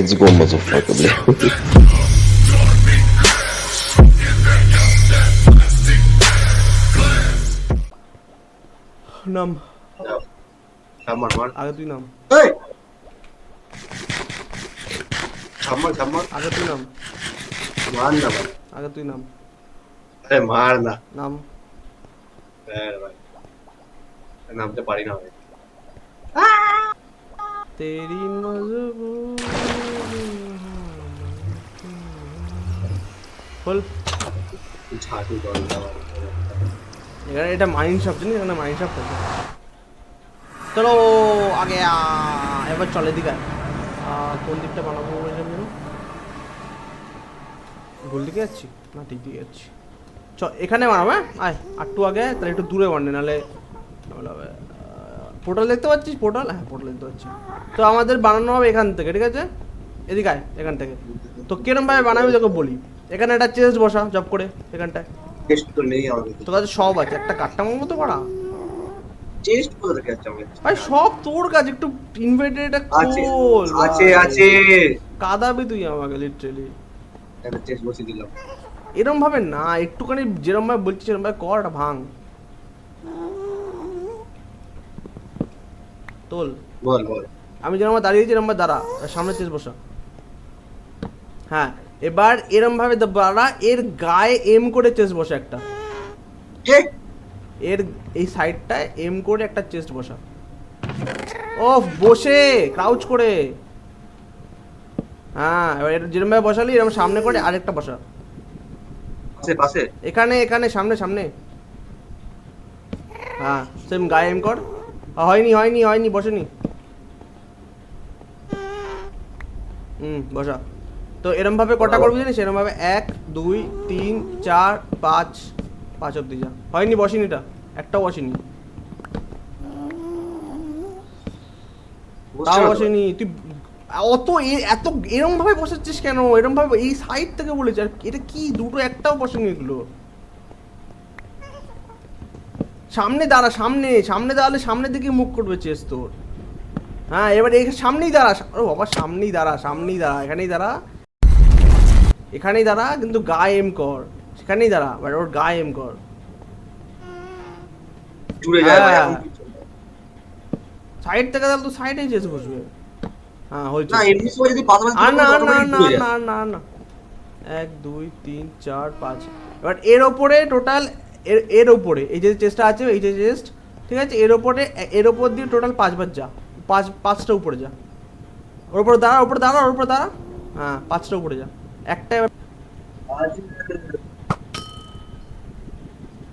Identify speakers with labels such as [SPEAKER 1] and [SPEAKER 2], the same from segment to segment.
[SPEAKER 1] Let's go, motherfucker, bля.
[SPEAKER 2] নাম
[SPEAKER 3] সাম্মার মার
[SPEAKER 2] আগে তুই নাম
[SPEAKER 3] এই সাম্মার
[SPEAKER 2] আগে তুই নাম
[SPEAKER 3] মার না ভাই
[SPEAKER 2] আগে তুই নাম
[SPEAKER 3] আরে মার না
[SPEAKER 2] নাম
[SPEAKER 3] হ্যাঁ ভাই নামতে পারি না ভাই
[SPEAKER 2] তেরি মজবুরি বল
[SPEAKER 3] ঝাঁটু কর না ভাই
[SPEAKER 2] এখানে এটা মাইন্ড শপ জানিস এখানে মাইন্ড শপ আছে চলো আগে এবার চলে দিকে কোন দিকটা বানাবো বলছিলাম যেন ভুল দিকে যাচ্ছি না ঠিক দিকে যাচ্ছি চ এখানে বানাবো হ্যাঁ আয় একটু আগে তাহলে একটু দূরে বানানে নাহলে পোর্টাল দেখতে পাচ্ছিস পোর্টাল হ্যাঁ পোর্টাল দেখতে পাচ্ছি তো আমাদের বানানো হবে এখান থেকে ঠিক আছে এদিকে আয় এখান থেকে তো কিরম ভাবে বানাবি তোকে বলি এখানে একটা চেস্ট বসা জব করে এখানটায়
[SPEAKER 3] টেস্ট তো নেই আমাদের
[SPEAKER 2] তোর কাছে সব আছে একটা কাট্টামার মতো করা
[SPEAKER 3] টেস্ট কোথা থেকে আছে আমাদের
[SPEAKER 2] ভাই সব তোর কাছে একটু ইনভাইটেড
[SPEAKER 3] আছে
[SPEAKER 2] খোল
[SPEAKER 3] আছে আছে
[SPEAKER 2] কাদাবি তুই আমাকে লিটারালি
[SPEAKER 3] একটা টেস্ট বসিয়ে দিলাম
[SPEAKER 2] এরম ভাবে না একটুখানি যেরম ভাবে বলছিস সেরম ভাবে কর এটা ভাঙ তোল
[SPEAKER 3] বল বল
[SPEAKER 2] আমি যেরম ভাবে দাঁড়িয়েছি এরম ভাবে দাঁড়া সামনে চেস বসা হ্যাঁ এবার এরম ভাবে দাঁড়া এর গায়ে এম করে চেস বসা একটা
[SPEAKER 3] কে
[SPEAKER 2] এর এই সাইডটায় এম করে একটা চেস্ট বসা ওফ বসে ক্রাউচ করে হ্যাঁ এবার যেরকম ভাবে বসালি এরকম সামনে করে আরেকটা বসা
[SPEAKER 3] পাশে পাশে
[SPEAKER 2] এখানে এখানে সামনে সামনে হ্যাঁ সেম গায়ে এম কর হয়নি হয়নি হয়নি বসেনি বসা তো এরম ভাবে কটা করবি জানিস এরম ভাবে 1 2 3 4 5 5 অব্দি যা হয়নি বসিনি এটা একটাও বসেনি তাও বসেনি তুই অত এত এরম ভাবে বসাচ্ছিস কেন এরম ভাবে এই সাইড থেকে বলেছি আর এটা কি দুটো একটাও বসেনি এগুলো সামনে দাঁড়া সামনে সামনে দাঁড়ালে সামনের দিকে মুখ করবে চেস তোর হ্যাঁ এবার এই সামনেই দাঁড়া ও বাবা সামনেই দাঁড়া এখানেই দাঁড়া এখানেই দাঁড়া কিন্তু গায়ে এম কর সেখানেই দাঁড়া বাট ওর গায়ে এম কর
[SPEAKER 3] জুড়ে যায় ভাই এখন
[SPEAKER 2] সাইড থেকে তাহলে তো সাইডেই চেস বসবে হ্যাঁ হয়েছে
[SPEAKER 3] না এমনি সময় যদি পাশাপাশি
[SPEAKER 2] না না না না না না 1 2 3 4 5 এবার এর ওপরে টোটাল এর ওপরে এই যে চেস্টটা আছে এই যে চেস্ট ঠিক আছে এর ওপর দিয়ে টোটাল 5 বার যা 5টা উপরে যা ওর উপর দাঁড়া হ্যাঁ 5টা উপরে যা একটা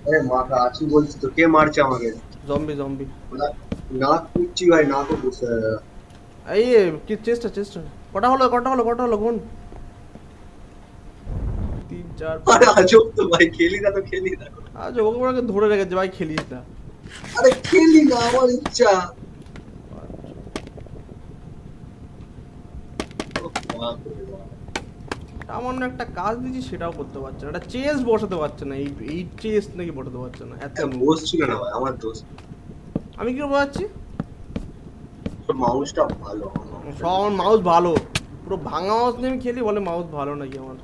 [SPEAKER 3] আরে মাথা আছি বলছি তো কে মারছে আমাকে
[SPEAKER 2] জম্বি
[SPEAKER 3] না কুচ্ছি ভাই না তো বসে
[SPEAKER 2] এই কি চেস্টটা কটা হলো গুন 3 4
[SPEAKER 3] আরে আজব তো ভাই খেলি না
[SPEAKER 2] আজ ওকে ধরে রেখেছে ভাই খেলিস না
[SPEAKER 3] আরে খেলি না আমার ইচ্ছা
[SPEAKER 2] সামান্য একটা কাজ দিয়েছি সেটাও করতে পারছে না একটা চেস বসাতে পারছে না এই চেস নাকি বসাতে পারছে না এত
[SPEAKER 3] বসছিল না ভাই আমার দোস্ত
[SPEAKER 2] আমি কি বোঝাচ্ছি
[SPEAKER 3] মাউসটা ভালো
[SPEAKER 2] সব মাউস ভালো পুরো ভাঙা মাউস নিয়ে আমি খেলি বলে মাউস ভালো নাকি আমার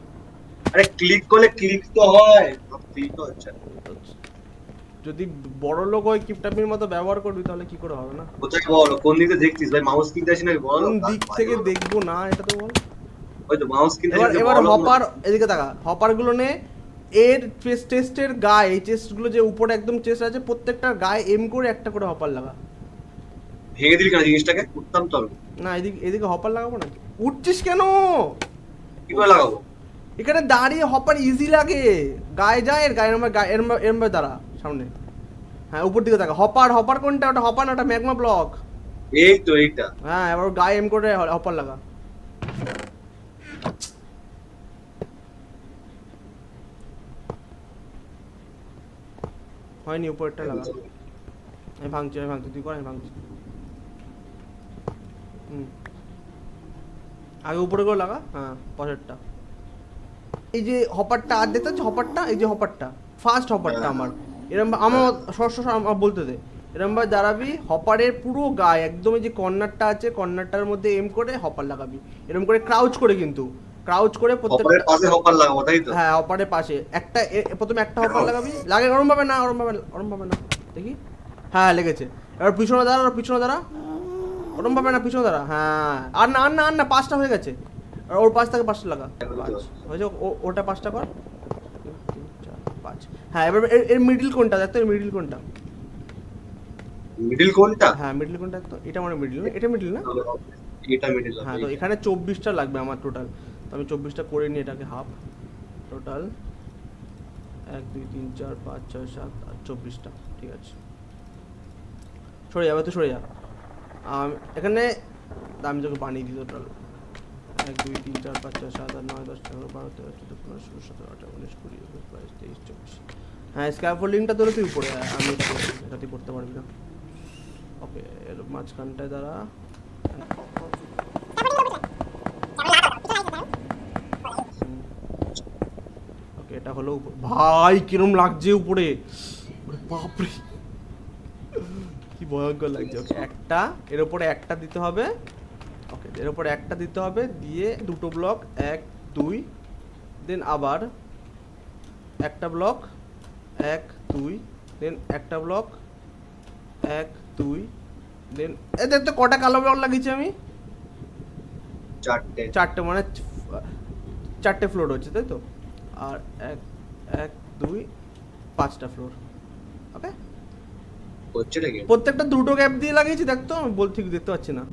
[SPEAKER 3] আরে ক্লিক করলে ক্লিক তো হয় ক্লিক তো হচ্ছে
[SPEAKER 2] যদি বড় লোক হয় কিপটাপির মতো ব্যবহার করবি তাহলে কি করে হবে না
[SPEAKER 3] কোথায় বল কোন দিকে দেখছিস ভাই মাউস কিনতে আসি নাকি বল
[SPEAKER 2] কোন দিক থেকে দেখবো না এটা তো বল
[SPEAKER 3] ওই তো মাউস কিনতে
[SPEAKER 2] এবার হপার এদিকে তাকা হপার গুলো নে এর টেস্টের গায়ে এই চেস্ট গুলো যে উপরে একদম চেস্ট আছে প্রত্যেকটা গায়ে এম করে একটা করে হপার লাগা
[SPEAKER 3] ভেঙে দিবি কেন জিনিসটাকে উঠতাম তো
[SPEAKER 2] না এদিকে হপার লাগাবো না উঠছিস কেন
[SPEAKER 3] কি করে লাগাবো
[SPEAKER 2] এখানে দাঁড়িয়ে হপার ইজি লাগে গায়ে যায় এর গায়ে এরম দাঁড়া সামনে হ্যাঁ উপর দিকে তাকা হপার কোনটা ওটা হপার না ওটা ম্যাগমা ব্লক
[SPEAKER 3] এই তো এইটা
[SPEAKER 2] হ্যাঁ এবার গায়ে এম করে হপার লাগা হয়নি উপরটা লাগা আমি ভাঙছি তুই কর আমি ভাঙছি আগে উপরে করে লাগা হ্যাঁ পরেরটা এই যে হপারটা আর দেখতে হচ্ছে হপারটা এই যে হপারটা ফার্স্ট হপারটা আমার এরকম আমার সরস আমার বলতে দে এরকম ভাবে দাঁড়াবি, হপারের পুরো গায়ে একদম এই যে কর্নারটা আছে কর্নারটার মধ্যে এম করে হপার লাগাবি, এরকম করে ক্রাউচ করে, কিন্তু ক্রাউচ করে
[SPEAKER 3] হপারের
[SPEAKER 2] প্রত্যেকটা,
[SPEAKER 3] পাশে হপার লাগাবো তাই তো?
[SPEAKER 2] হ্যাঁ হপারের পাশে একটা প্রথমে একটা হপার লাগাবি, লাগে ওরম ভাবে না দেখি, হ্যাঁ লেগেছে। এবার পিছনে দাঁড়া, পিছনে দাঁড়া, ওরম ভাবে না, পিছনে দাঁড়া, হ্যাঁ আর না 5টা হয়ে গেছে। আর ওর পাশ থেকে 5টা লাগা, 5 হয়েছে, ওটা 5টা কর, 2 3 4 5। হ্যাঁ এবার এর মিডল কোনটা দেখতো, এর মিডল কোনটা,
[SPEAKER 3] মিডিল কোনটা?
[SPEAKER 2] হ্যাঁ মিডল কোনটা তো, এটা মানে মিডল না, এটা মিডল না,
[SPEAKER 3] এটা মিডিল
[SPEAKER 2] হ্যাঁ।
[SPEAKER 3] হবে।
[SPEAKER 2] তো এখানে 24টা লাগবে আমার টোটাল, তো আমি 24টা করে নিই, এটাকে হাফ টোটাল 1 2 3 4 5 6 7 8 24টা, ঠিক আছে। সরে যাবে তো, সরে যা। এখানে আমি তোকে বানিয়ে দিই টোটাল 1 2 3 4 5 6 7 8 9 10 11 12 13 14 15 16 17 18 19 20 21 22 23 24। হ্যাঁ স্ক্যাফোল্ডিংটা তোর তুই উপরে আয়, আমি এটা তুই করতে পারবি না। ওকে এর মাঝখানটায় দাঁড়া, ওকে এটা হলো ভাই কিরম লাগছে উপরে, ওরে বাপরে কি ভয়ঙ্কর লাগছে। ওকে একটা এর উপরে একটা দিতে হবে, ওকে এর উপরে একটা দিতে হবে, দিয়ে দুটো ব্লক 1 2, দেন আবার একটা ব্লক 1 2, দেন একটা ব্লক 1 2, দেন এ দেখ তো কটা কালো ব্লক লাগিয়েছি আমি, চারটে মানে 4টে ফ্লোর হচ্ছে তাই তো, আর 1 1 2 5টা ফ্লোর। ওকে
[SPEAKER 3] হচ্ছে নাকি?
[SPEAKER 2] প্রত্যেকটা দুটো গ্যাপ দিয়ে লাগিয়েছি, দেখ তো আমি ঠিক দেখতে পাচ্ছি না।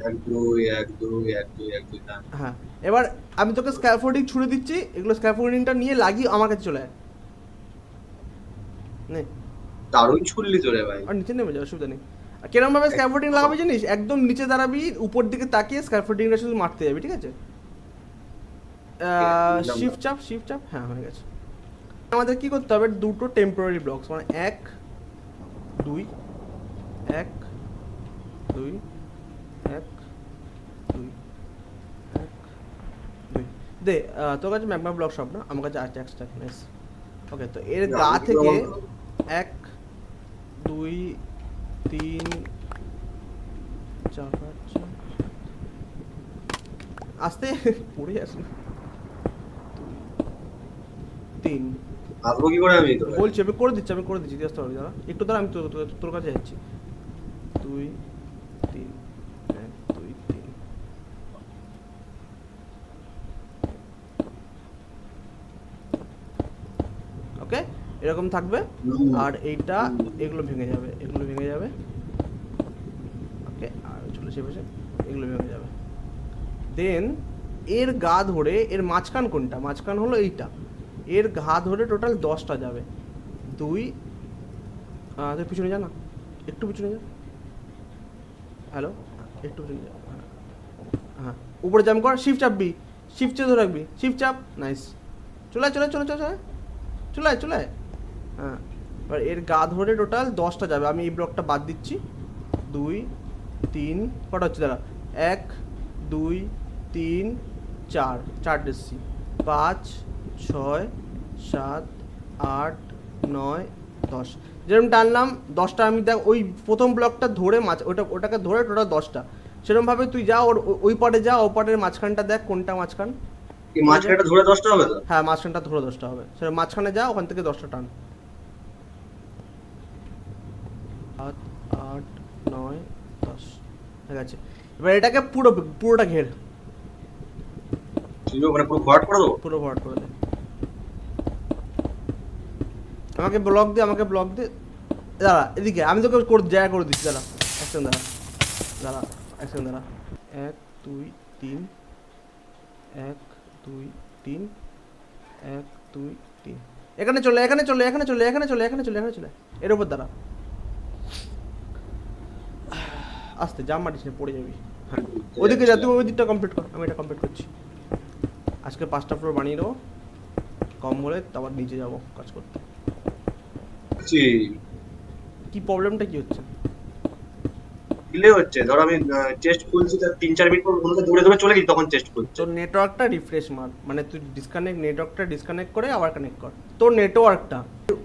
[SPEAKER 3] 1 2 1 2 1 2 1 2 না।
[SPEAKER 2] হ্যাঁ এবার আমি তোকে স্ক্যাফোল্ডিং ছুড়ে দিচ্ছি, এগুলো স্ক্যাফোল্ডিংটা নিয়ে লাগিয়ে আমার কাছে চলে আয়, নে
[SPEAKER 3] দারুণ ছুড়লি তো রে ভাই।
[SPEAKER 2] আর নিচে নেমে যাও, অসুবিধা নেই। আর কিরম ভাবে স্ক্যাফোল্ডিং লাগাবি জানিস, একদম নিচে দাঁড়াবি, উপর দিকে তাকিয়ে স্ক্যাফোল্ডিংটা শুধু মারতে যাবি, ঠিক আছে। শিফট চাপ, হ্যাঁ হয়ে গেছে। আমাদের কি করতে হবে, দুটো টেম্পোরারি ব্লকস মানে 1 2 1 2 1 2 1 2 দে, তোর কাছে ম্যাগমা ব্লক সব না, আমার কাছে আছে এক্সট্রা, নাইস। ওকে তো এর গা থেকে 1 2 3 4 5 6 আস্তে পড়ে যাস না, 3
[SPEAKER 3] আসবো কি করে আমি তো?
[SPEAKER 2] বলছি আমি করে দিচ্ছি দিয়ে আসতে পারবি, দাঁড়া একটু, দাঁড়া আমি তোর কাছে যাচ্ছি, 2 3 1 2 3। ওকে এরকম থাকবে, আর এইটা এগুলো ভেঙে যাবে, ওকে আর চলে সে বসে এগুলো ভেঙে যাবে। দেন এর গা ধরে, এর মাঝখান কোনটা, মাঝখান হলো এইটা, এর ঘা ধরে টোটাল 10টা যাবে। 2 তুই পিছনে যা না, একটু পিছনে যা, হ্যালো একটু পিছনে যা, হ্যাঁ উপরে জাম্প কর, শিফট চাপবি, শিফট চেয়ে ধরে রাখবি, শিফট চাপ, নাইস। চলে হ্যাঁ এবার এর গা ধরে টোটাল 10টা যাবে, আমি এই ব্লকটা বাদ দিচ্ছি। 2 3 কটা হচ্ছে দাঁড়া, 1 2 3 4 দিচ্ছি, 5 6 7 8 9 10, যেরকম টানলাম 10টা, আমি দেখ ওই প্রথম ব্লকটা ধরে ওটাকে ধরে টোটাল 10টা, সেরকমভাবে তুই যা ওর ওই পারে যা, ও পারের মাঝখানটা দেখ কোনটা মাঝখান,
[SPEAKER 3] এই মাঝখানটা ধরে 10টা হবে তো?
[SPEAKER 2] হ্যাঁ মাঝখানটা ধরে 10টা হবে, সেটা মাঝখানে যা, ওখান থেকে 10টা টান, 7 8 9 10 ঠিক আছে। এবার এটাকে পুরোটা ঘের,
[SPEAKER 3] মানে পুরো ভরাট করে দেবো?
[SPEAKER 2] পুরো ভরাট করে দে, আমাকে ব্লক দে, দাঁড়া এদিকে আমি তোকে জায়গা করে দিচ্ছি, দাঁড়া এক সেকেন্ড, দাঁড়া 1 2 3 1 2 3 1 2 3, এখানে চলে এর উপর দাঁড়া, আস্তে জাম মারিস না, পড়ে যাবি। হ্যাঁ ওদিকে যা, তুই ওই দিকটা কমপ্লিট কর, আমি এটা কমপ্লিট করছি। আজকে 5টা ফ্লোর বানিয়ে দেবো, কম বলে তারপর নিচে যাবো কাজ করতে। কি প্রবলেমটা কি হচ্ছে?
[SPEAKER 3] ডিলে হচ্ছে। ধর আমি চেস্ট খুলছি, তার 3-4 মিনিট পর মনে হচ্ছে দৌড়ে দৌড়ে চলে গেছি, তখন চেস্ট খুলছে।
[SPEAKER 2] তোর নেটওয়ার্কটা রিফ্রেশ মার, মানে তুই নেটওয়ার্কটা ডিসকানেক্ট করে আবার কানেক্ট কর তোর নেটওয়ার্কটা।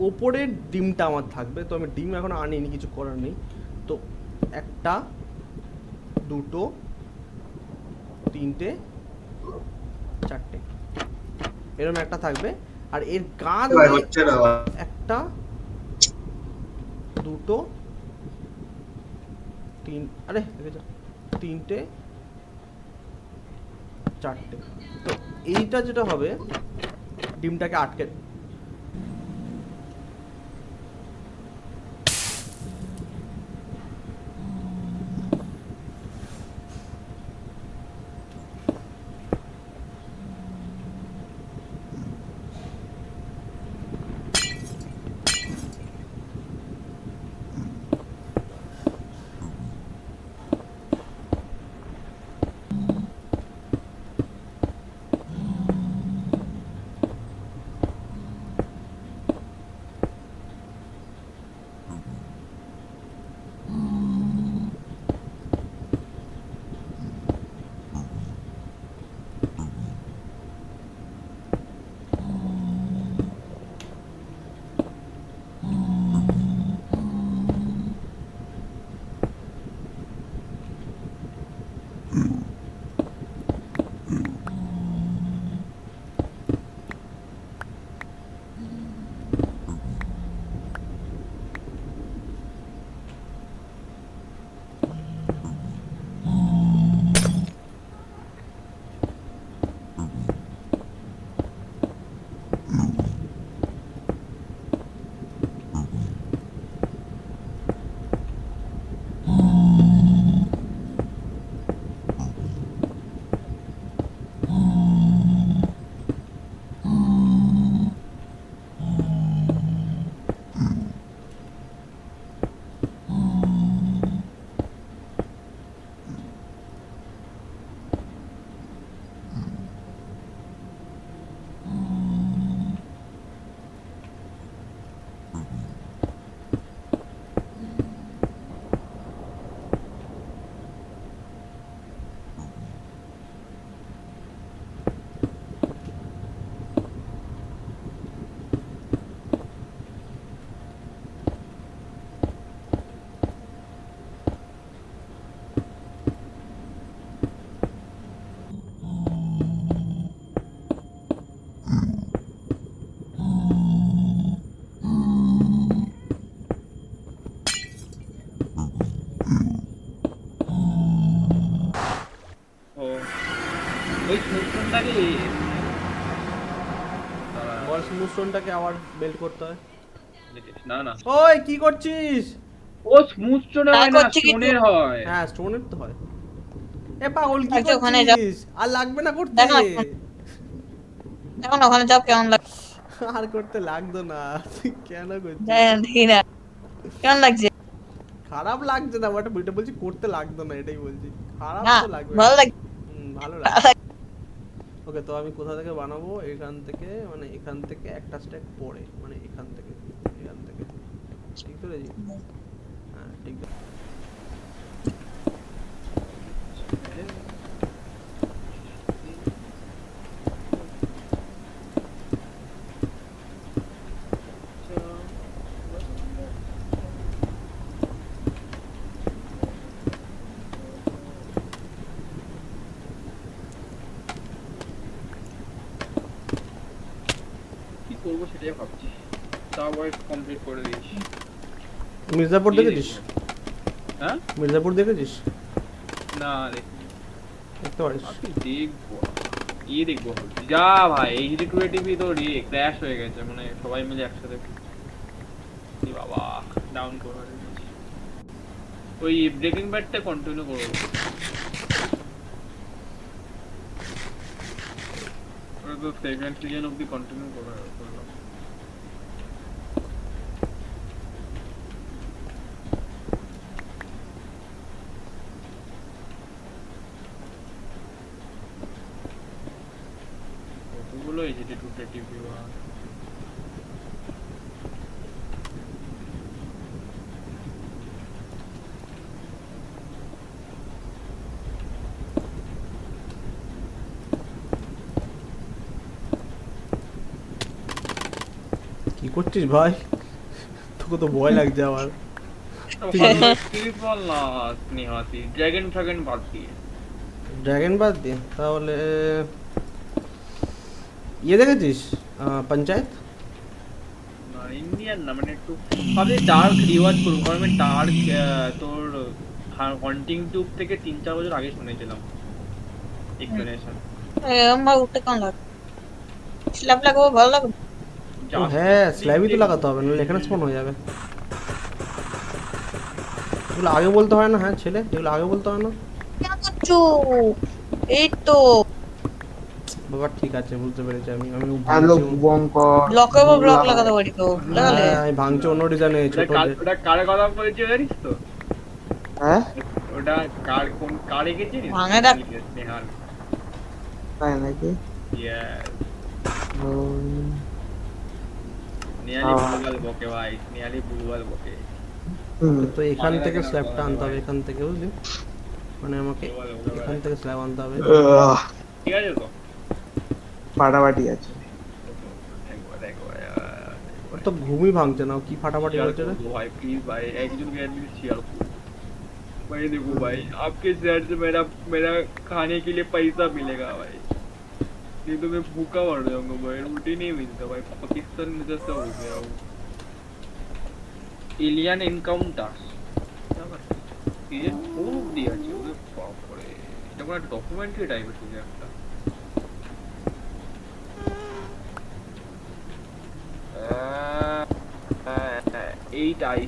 [SPEAKER 2] ওপরের ডিমটা আমার থাকবে, তো আমি ডিম এখন আনিনি, কিছু করার নেই। তো একটা, দুটো, তিনটে, চারটে, এরকম একটা থাকবে। আর এর কাঁধ
[SPEAKER 3] ভাই
[SPEAKER 2] দিয়ে
[SPEAKER 3] হচ্ছে না ভাই।
[SPEAKER 2] একটা, দুটো, তিন, আরে দেখে যা, তিনটে, চারটে। তো এইটা যেটা হবে, ডিমটাকে আটকে,
[SPEAKER 1] ও ওই স্মুথটাকে
[SPEAKER 2] বল স্মুথস্টোনটাকে আবার বেল্ট করতে হয়।
[SPEAKER 1] না না,
[SPEAKER 2] ওই কি করছিস?
[SPEAKER 1] ও স্মুথ স্টোনে হয় না,
[SPEAKER 4] করছি কিছু।
[SPEAKER 1] স্টোনের হয়।
[SPEAKER 2] হ্যাঁ স্টোনের তো হয়। এ পাগল কি
[SPEAKER 4] আচ্ছা, ওখানে যাও।
[SPEAKER 2] করছিস? আর লাগবে না করতে।
[SPEAKER 4] দেখো না, এখন ওখানে যাও কেমন লাগে।
[SPEAKER 2] আর করতে লাগতো না, তুই কেন করছিস?
[SPEAKER 4] দেখি না কেমন লাগছে।
[SPEAKER 2] খারাপ লাগছে না, বাট এটা বলছি করতে লাগতো না, এটাই বলছি। খারাপ
[SPEAKER 4] না
[SPEAKER 2] তো লাগবে
[SPEAKER 4] ভালো
[SPEAKER 2] না।
[SPEAKER 4] লাগছে।
[SPEAKER 2] ভালো লাগবে। ওকে, তো আমি কোথা থেকে বানাবো? এখান থেকে, মানে এখান থেকে একটা স্টেপ পরে, মানে এখান থেকে, ঠিক তো রেজি? হ্যাঁ ঠিক আছে।
[SPEAKER 1] কি করবো সেটাই ভাবছি। তাও ওয়াইফ কমপ্লিট করে দিয়েছি।
[SPEAKER 2] মির্জাপুর দেখেছিস?
[SPEAKER 1] হ্যাঁ
[SPEAKER 2] মির্জাপুর দেখেছিস?
[SPEAKER 1] না দেখি,
[SPEAKER 2] দেখতে পারিস।
[SPEAKER 1] আপনি দেখবো, কি দেখবো ভাবছি। যা ভাই এইচডি 280p তো ক্র্যাশ হয়ে গেছে, মানে সবাই মিলে একসাথে। কি বাবা, ডাউন করে দিয়েছি। ওই ব্রেকিং ব্যাডটা কন্টিনিউ করবো, ওটা তো সেকেন্ড সিজন অব্দি কন্টিনিউ করলাম। কতগুলো এইচডি 280p
[SPEAKER 2] করছিস ভাই? তোকে তো ভয় লাগছে আমার।
[SPEAKER 1] স্পিরিট বল না স্নেহাতি, ড্রাগন ফ্রাগন বাদ দিয়ে।
[SPEAKER 2] ড্রাগন বাদ দিয়ে তাহলে ইয়ে দেখেছিস পঞ্চায়েত?
[SPEAKER 1] না ইন্ডিয়ান না, মানে একটু ভাবছি ডার্ক রিওয়াজ করবো, কারণ আমি ডার্ক তোর হন্টিং টুব থেকে 3-4 বছর আগে শুনেছিলাম এক্সপ্লেনেশন।
[SPEAKER 4] আমার উঠতে কেমন লাগে? স্ল্যাব লাগাবো, ভালো লাগবে।
[SPEAKER 2] ও হ্যাঁ, স্ল্যাবই তো লাগাতে হবে, নাহলে এখানে স্পন হয়ে যাবে। এগুলো আগে বলতে হয় না? হ্যাঁ ছেলে, এগুলো আগে বলতে হয় না?
[SPEAKER 4] কেন করছো? এই তো
[SPEAKER 2] বাবা ঠিক আছে, বুঝতে পেরেছি। আমি আমি
[SPEAKER 5] হ্যালো
[SPEAKER 2] ভাঙছি।
[SPEAKER 5] ভুবঙ্কর।
[SPEAKER 4] ব্লকের উপর ব্লক লাগাতে পারি তো, লাগালে
[SPEAKER 2] হ্যাঁ, আমি ভাঙছি অন্য ডিজাইনে ছোট।
[SPEAKER 1] ওটা কার কথা বলছি জানিস তো?
[SPEAKER 5] হ্যাঁ
[SPEAKER 1] ওটা কার কোন কার এঁকেছিস?
[SPEAKER 4] ভাঙে দেখ।
[SPEAKER 1] স্নেহাল।
[SPEAKER 5] তাই নাকি?
[SPEAKER 1] Yes.
[SPEAKER 5] উম,
[SPEAKER 1] স্নেহালি বুলবাল বকে ভাই, স্নেহালি বুলবাল বকে।
[SPEAKER 5] হুম,
[SPEAKER 2] তো এখান থেকে স্ল্যাবটা আনতে হবে, এখান থেকে বুঝলি, মানে আমাকে এখান থেকে স্ল্যাব আনতে হবে।
[SPEAKER 1] ঠিক আছে তো?
[SPEAKER 5] ফাটাফাটি আছে।
[SPEAKER 1] একবার
[SPEAKER 2] ওর তো ঘুমই ভাঙছে না, ও কি ফাটাফাটি
[SPEAKER 1] शेयर
[SPEAKER 2] হচ্ছে রে।
[SPEAKER 1] कर दो भाई प्लीज भाई, एकजन के एडमिन शेयर करो भाई। देखो भाई आपके शेयर से मेरा मेरा खाने के लिए पैसा मिलेगा भाई, नहीं तो मैं भूखा मर जाऊंगा भाई, रोटी नहीं मिलता भाई, पाकिस्तान में जैसा हो गया हूँ। एलियन एनकाउंटर सीजन 4 दिया আছে ওরে বাপ রে, এটা কোনো ডকুমেন্টারি টাইপের কিছু একটা। এইট আই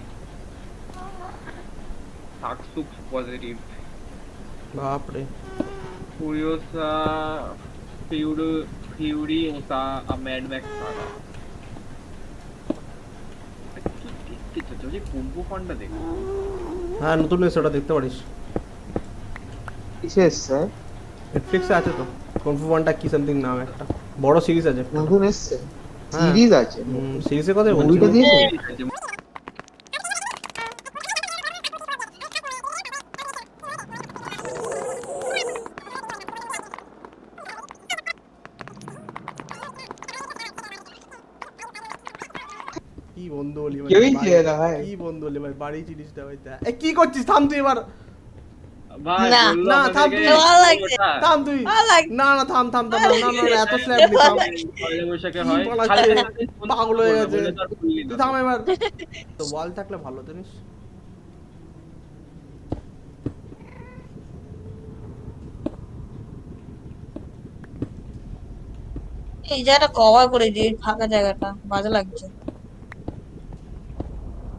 [SPEAKER 1] সাকসুক পজিটিভ
[SPEAKER 2] বাপরে,
[SPEAKER 1] Furiosa Furiosa a Mad Max saga। যদি কুম্ভু ফান্ডা দেখো
[SPEAKER 2] হ্যাঁ নতুন এসে ওটা দেখতে পারিস,
[SPEAKER 5] কিসে এসছে?
[SPEAKER 2] নেটফ্লিক্সে আছে তো। কনফু ওয়ানটা কি সামথিং নাম, একটা বড় সিরিজ আছে।
[SPEAKER 5] নতুন এসছে?
[SPEAKER 2] হ্যাঁ।
[SPEAKER 5] সিরিজ আছে?
[SPEAKER 2] সিরিজের কথাই বলছি।
[SPEAKER 5] মুভিটা দিয়েছে?
[SPEAKER 2] কি বন্ধু বলি ভাই,
[SPEAKER 5] কেউই
[SPEAKER 2] বাড়ি-
[SPEAKER 5] চেনে না ভাই।
[SPEAKER 2] কি বন্ধু বলি ভাই, বাড়ি জিনিসটা ভাই। এ কি করছিস? থাম তুই এবার,
[SPEAKER 1] ভাই
[SPEAKER 4] না,
[SPEAKER 1] বললো
[SPEAKER 2] না, থাম
[SPEAKER 1] আমাদেরকে
[SPEAKER 2] তুই।
[SPEAKER 4] ভালো লাগছে।
[SPEAKER 1] ওটা।
[SPEAKER 2] থাম তুই।
[SPEAKER 4] ভালো লাগছে।
[SPEAKER 2] না না থাম থাম থাম, না না না, এত স্ল্যাব নি, থাম।
[SPEAKER 1] পয়লা বৈশাখে
[SPEAKER 2] কি
[SPEAKER 1] হয়
[SPEAKER 2] বানাচ্ছে?
[SPEAKER 1] খালি
[SPEAKER 2] পাগল হয়ে গেছে।
[SPEAKER 1] বলে তো আর খুললি না।
[SPEAKER 2] তুই থাম এবার। তো ওয়াল থাকলে ভালো জানিস।
[SPEAKER 4] এই জায়গাটা কভার করে দিই, ফাঁকা জায়গাটা বাজে লাগছে।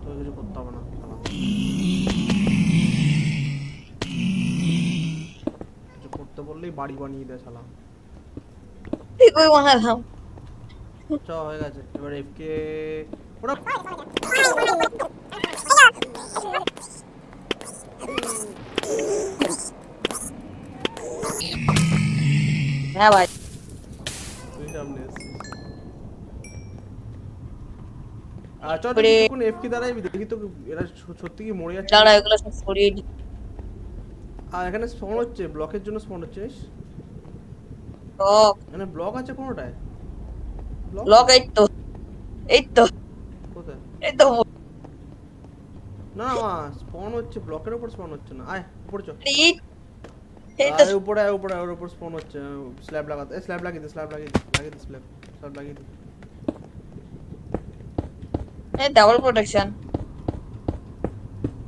[SPEAKER 2] তো কিছু করতে হবে না। কিছু করতে বললেই বাড়ি বানিয়ে দেয় শালা।
[SPEAKER 4] ঠিক ওই বানালাম।
[SPEAKER 2] চ হয়ে গেছে, এবার এফকে ওরা
[SPEAKER 4] হ্যাঁ ভাই,
[SPEAKER 2] তুই সামনে এসছিস। চল কিছুক্ষণ এফকে দাঁড়াই, দেখি তো এরা সত্যি কি মরে যাচ্ছে।
[SPEAKER 4] দাঁড়া এগুলো সব সরিয়ে দিই।
[SPEAKER 2] আর এখানে স্পন হচ্ছে, ব্লকের জন্য স্পন হচ্ছে জানিস?
[SPEAKER 4] ব্লক
[SPEAKER 2] এখানে ব্লক আছে কোনোটায়?
[SPEAKER 4] ব্লক এই তো, এই তো,
[SPEAKER 2] কোথায়?
[SPEAKER 4] এই তো।
[SPEAKER 2] না না স্পন হচ্ছে, ব্লকের উপর স্পন হচ্ছে না। আয় উপরে চল।
[SPEAKER 4] এই এই তো।
[SPEAKER 2] আয় উপরে, আয় উপরে, ওর উপর স্পন হচ্ছে। স্ল্যাব লাগাতে, স্ল্যাব লাগিয়ে দে, স্ল্যাব লাগিয়ে দে, লাগিয়ে দে, স্ল্যাব লাগিয়ে দে।
[SPEAKER 4] এই ডাবল প্রোটেকশন।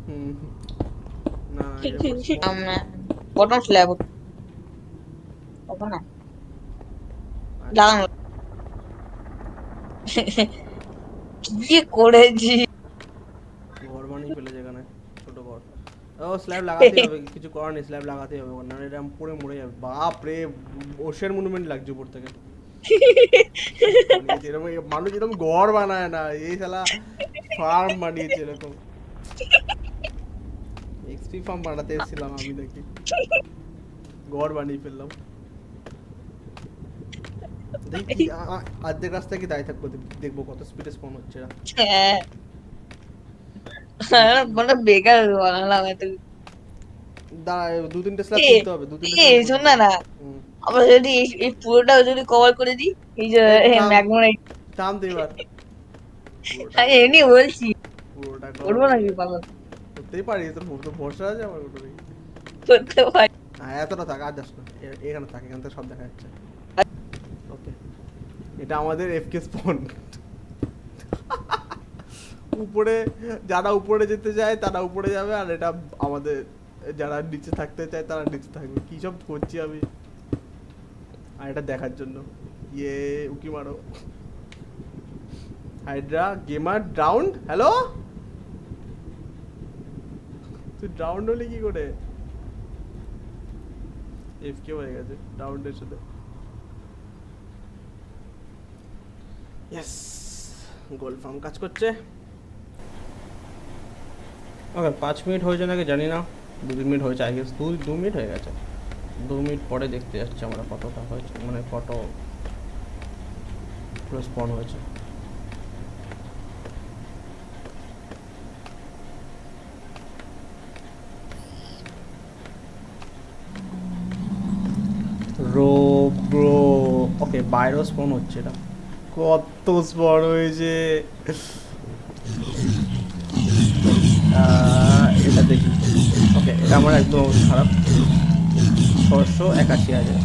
[SPEAKER 2] হুম না এর উপর spawn-
[SPEAKER 4] বটম স্ল্যাব ওখানে লাগানো। কি করেছি?
[SPEAKER 2] ঘর বানিয়ে ফেলেছে এখানে, ছোট ঘর। ও স্ল্যাব লাগাতে হবে, কিছু করার নেই, স্ল্যাব লাগাতে হবে, না এটা পুরো মরে যাবে। বাপ রে, ওশের মনুমেন্ট লাগছে উপর থেকে। বানিয়েছে এরকম, মানুষ এরকম ঘর বানায় না, এই শালা ফার্ম বানিয়েছে এরকম। এক্সপি ফার্ম বানাতে এসেছিলাম আমি নাকি, ঘর বানিয়ে ফেললাম। দেখি অর্ধেক রাস্তায় কি দাঁড়িয়ে থাকবো, দেখবো কত স্পিডে স্পন হচ্ছে এরা।
[SPEAKER 4] মানে বেকার বানালাম এত।
[SPEAKER 2] দাঁড়া, দু তিনটে স্ল্যাব
[SPEAKER 4] এ,
[SPEAKER 2] তুলতে হবে, দু তিনটে
[SPEAKER 4] এই শোন না না,
[SPEAKER 2] হুম।
[SPEAKER 4] আমরা যদি এই পুরোটা যদি কভার করে দিই, এই যে
[SPEAKER 2] এই থাম।
[SPEAKER 4] ম্যাগনেট।
[SPEAKER 2] থাম তুই এবার, পুরোটা
[SPEAKER 4] আমি এমনি বলছি
[SPEAKER 2] পুরোটা
[SPEAKER 4] করবো নাকি পাগল
[SPEAKER 2] করতেই পারি, তোর তো ভরসা আছে আমার উপরে।
[SPEAKER 4] করতে পারি
[SPEAKER 2] হ্যাঁ এতটা থাক, আর যাস না, এখানে থাক, এখান থেকে সব দেখা যাচ্ছে। ওকে, এটা আমাদের এফকে স্পন। উপরে যারা উপরে যেতে চায় তারা উপরে যাবে, আর এটা আমাদের যারা নিচে থাকতে চায় তারা নিচে থাকবে। কি সব করছি আমি, আর এটা দেখার জন্য। ইয়ে উকি মারো। Hydra gamer down. হ্যালো, তুই ডাউন হলি কি করে? এফকে হয়ে গেছে ডাউনের সাথে। ইয়েস, গোল ফার্ম কাজ করছে। ওকে 5 মিনিট হয়েছে নাকি জানি না, 2 মিনিট হয়েছে আই গেস, 2 মিনিট হয়ে গেছে। 2 মিনিট পরে দেখতে যাচ্ছি আমরা কতটা হয়েছে, মানে কত রেসপন্ড হয়েছে। রো ব্রো, ওকে বাইরেও স্পন হচ্ছে। এটা কত স্পন হয়েছে এটা দেখি। ওকে, এটা আমার একদম অবস্থা খারাপ। 681,000।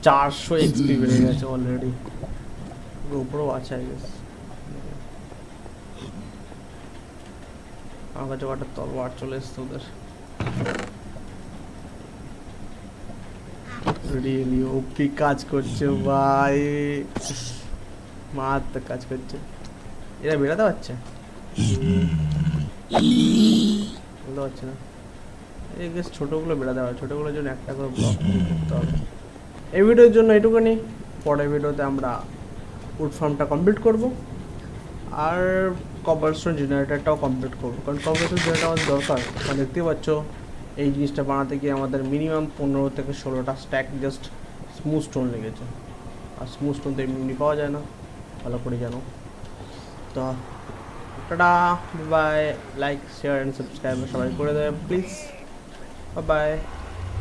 [SPEAKER 2] চারশো এক্সপি বেড়ে গেছে অলরেডি। গোপ্রো আছে আই গেস। আমার কাছে একটা তলোয়ার চলে এসছে ওদের। রিয়েলি ওপি কাজ করছে ভাই, মারাত্মক কাজ করছে। এরা বেরাতে পারছে? বলতে পারছে না। এই গেস ছোটোগুলো বেরাতে পারে, ছোটোগুলোর জন্য একটা করে ব্লক করতে হবে। এই ভিডিওর জন্য এটুকুনি। পরের ভিডিওতে আমরা উড ফার্মটা কমপ্লিট করব, আর কবলস্টোন জেনারেটরটাও কমপ্লিট করবো, কারণ কবলস্টোন জেনারেটর আমাদের দরকার। কারণ দেখতেই পাচ্ছ এই জিনিসটা বানাতে গিয়ে আমাদের মিনিমাম 15 থেকে 16টা স্ট্যাক জাস্ট স্মুথ স্টোন লেগেছে, আর স্মুথ স্টোন তো এমনি পাওয়া যায় না, ভালো করে জানো তো। Tata, bye. Like share and subscribe সবাই করে দেবে প্লিজ। Bye bye.